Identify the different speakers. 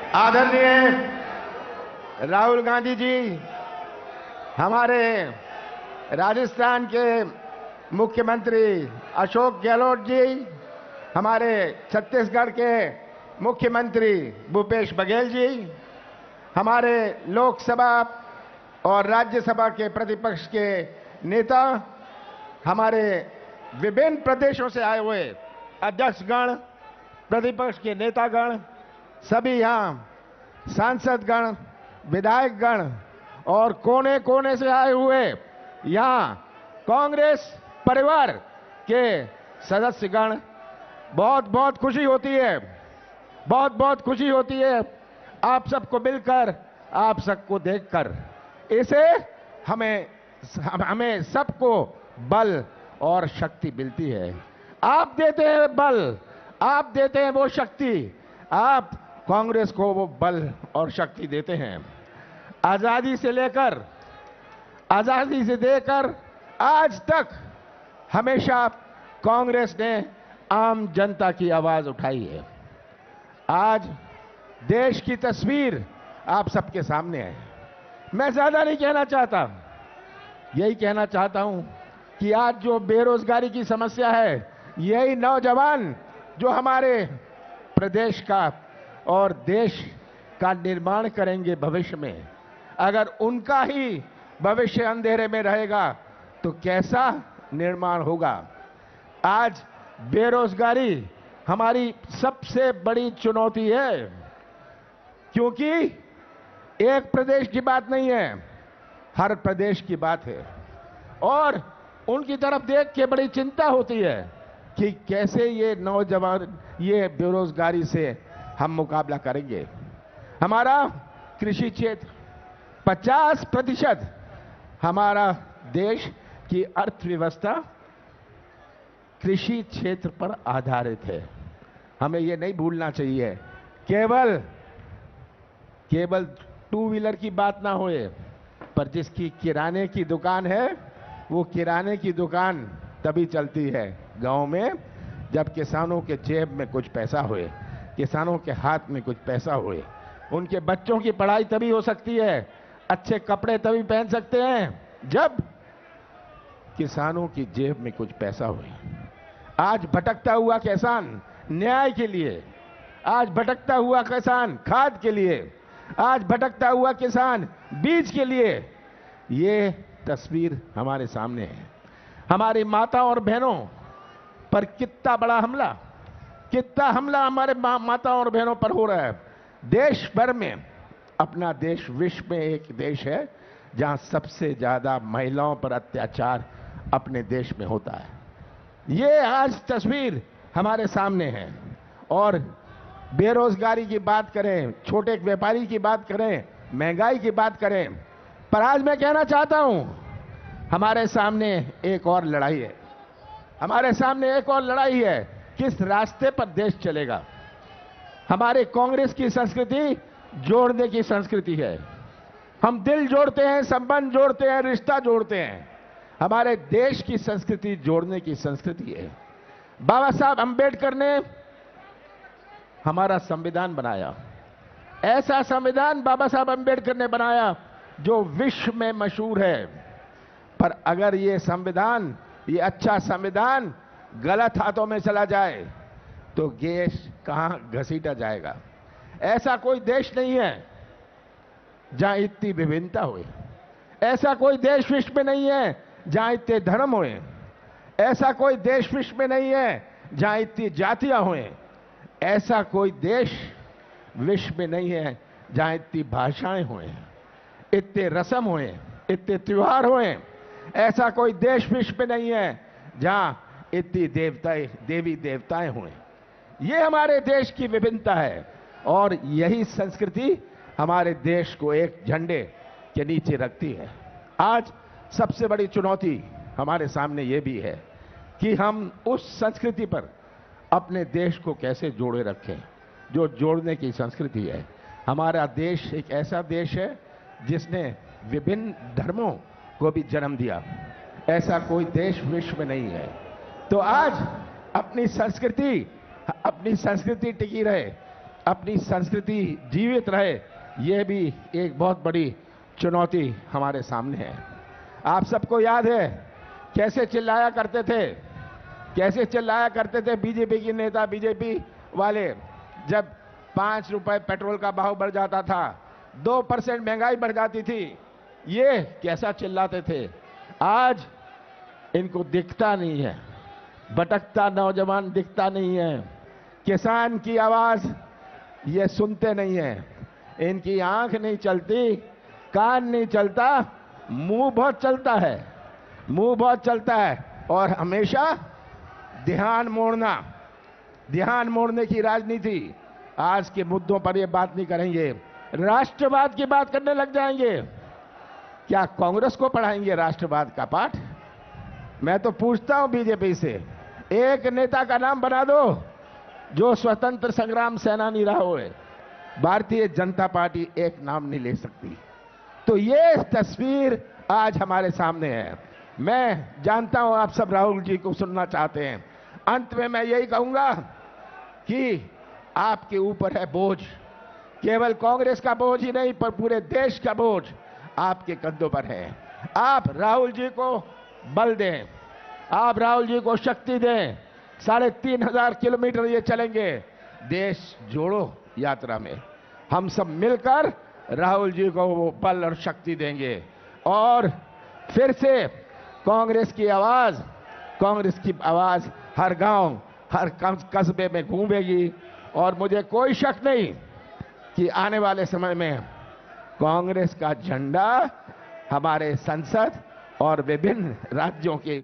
Speaker 1: आदरणीय राहुल गांधी जी, हमारे राजस्थान के मुख्यमंत्री अशोक गहलोत जी, हमारे छत्तीसगढ़ के मुख्यमंत्री भूपेश बघेल जी, हमारे लोकसभा और राज्यसभा के प्रतिपक्ष के नेता, हमारे विभिन्न प्रदेशों से आए हुए अध्यक्षगण, प्रतिपक्ष के नेतागण, सभी यहाँ सांसदगण, विधायकगण और कोने कोने से आए हुए यहाँ कांग्रेस परिवार के सदस्यगण, बहुत बहुत खुशी होती है, बहुत बहुत खुशी होती है आप सबको मिलकर, आप सबको देखकर। इसे हमें सबको बल और शक्ति मिलती है। आप देते हैं बल, आप देते हैं वो शक्ति, आप कांग्रेस को वो बल और शक्ति देते हैं। आजादी से देकर आज तक हमेशा कांग्रेस ने आम जनता की आवाज उठाई है। आज देश की तस्वीर आप सबके सामने है। मैं ज्यादा नहीं कहना चाहता, यही कहना चाहता हूं कि आज जो बेरोजगारी की समस्या है, यही नौजवान जो हमारे प्रदेश का और देश का निर्माण करेंगे भविष्य में, अगर उनका ही भविष्य अंधेरे में रहेगा तो कैसा निर्माण होगा। आज बेरोजगारी हमारी सबसे बड़ी चुनौती है, क्योंकि एक प्रदेश की बात नहीं है, हर प्रदेश की बात है। और उनकी तरफ देख के बड़ी चिंता होती है कि कैसे ये नौजवान ये बेरोजगारी से हम मुकाबला करेंगे। हमारा कृषि क्षेत्र 50% हमारा देश की अर्थव्यवस्था कृषि क्षेत्र पर आधारित है। हमें ये नहीं भूलना चाहिए। केवल टू व्हीलर की बात ना होए, पर जिसकी किराने की दुकान है, वो किराने की दुकान तभी चलती है गांव में जब किसानों के जेब में कुछ पैसा होए, किसानों के हाथ में कुछ पैसा होए। उनके बच्चों की पढ़ाई तभी हो सकती है, अच्छे कपड़े तभी पहन सकते हैं जब किसानों की जेब में कुछ पैसा होए। आज भटकता हुआ किसान न्याय के लिए, आज भटकता हुआ किसान खाद के लिए, आज भटकता हुआ किसान बीज के लिए, ये तस्वीर हमारे सामने है। हमारी माता और बहनों पर कितना बड़ा हमला हमारे माता और बहनों पर हो रहा है। देश भर में, अपना देश विश्व में एक देश है जहां सबसे ज्यादा महिलाओं पर अत्याचार अपने देश में होता है। ये आज तस्वीर हमारे सामने है। और बेरोजगारी की बात करें, छोटे व्यापारी की बात करें, महंगाई की बात करें, पर आज मैं कहना चाहता हूं हमारे सामने एक और लड़ाई है। हमारे सामने एक और लड़ाई है, किस रास्ते पर देश चलेगा। हमारे कांग्रेस की संस्कृति जोड़ने की संस्कृति है। हम दिल जोड़ते हैं, संबंध जोड़ते हैं, रिश्ता जोड़ते हैं। हमारे देश की संस्कृति जोड़ने की संस्कृति है। बाबा साहब अंबेडकर ने हमारा संविधान बनाया। ऐसा संविधान बाबा साहब अंबेडकर ने बनाया जो विश्व में मशहूर है। पर अगर ये संविधान, ये अच्छा संविधान गलत हाथों में चला जाए तो देश कहां घसीटा जाएगा। ऐसा कोई देश नहीं है जहां इतनी विभिन्नता होए। ऐसा कोई देश विश्व में नहीं है जहां इतने धर्म होए। ऐसा कोई देश विश्व में नहीं है जहां इतनी जातियां होए। ऐसा कोई देश विश्व में नहीं है जहां इतनी भाषाएं होए, इतने रस्म होए, इतने त्योहार होए। ऐसा कोई देश विश्व में नहीं है जहां इतनी देवी देवताएं होए। ये हमारे देश की विभिन्नता है और यही संस्कृति हमारे देश को एक झंडे के नीचे रखती है। आज सबसे बड़ी चुनौती हमारे सामने ये भी है कि हम उस संस्कृति पर अपने देश को कैसे जोड़े रखें जो जोड़ने की संस्कृति है। हमारा देश एक ऐसा देश है जिसने विभिन्न धर्मों को भी जन्म दिया। ऐसा कोई देश विश्व में नहीं है। तो आज अपनी संस्कृति टिकी रहे, अपनी संस्कृति जीवित रहे, यह भी एक बहुत बड़ी चुनौती हमारे सामने है। आप सबको याद है कैसे चिल्लाया करते थे बीजेपी के नेता, बीजेपी वाले, जब 5 रुपए पेट्रोल का भाव बढ़ जाता था, 2% महंगाई बढ़ जाती थी, ये कैसा चिल्लाते थे। आज इनको दिखता नहीं है, भटकता नौजवान दिखता नहीं है, किसान की आवाज ये सुनते नहीं है, इनकी आंख नहीं चलती, कान नहीं चलता, मुंह बहुत चलता है और हमेशा ध्यान मोड़ने की राजनीति। आज के मुद्दों पर ये बात नहीं करेंगे, राष्ट्रवाद की बात करने लग जाएंगे। क्या कांग्रेस को पढ़ाएंगे राष्ट्रवाद का पाठ? मैं तो पूछता हूं बीजेपी से, एक नेता का नाम बना दो जो स्वतंत्र संग्राम सेनानी रहा हो। भारतीय जनता पार्टी एक नाम नहीं ले सकती। तो ये तस्वीर आज हमारे सामने है। मैं जानता हूं आप सब राहुल जी को सुनना चाहते हैं। अंत में मैं यही कहूंगा कि आपके ऊपर है बोझ, केवल कांग्रेस का बोझ ही नहीं पर पूरे देश का बोझ आपके कंधों पर है। आप राहुल जी को बल दें, आप राहुल जी को शक्ति दें। 3,500 किलोमीटर ये चलेंगे देश जोड़ो यात्रा में। हम सब मिलकर राहुल जी को वो बल और शक्ति देंगे और फिर से कांग्रेस की आवाज हर गांव, हर कस्बे में गूंजेगी। और मुझे कोई शक नहीं कि आने वाले समय में कांग्रेस का झंडा हमारे संसद और विभिन्न राज्यों के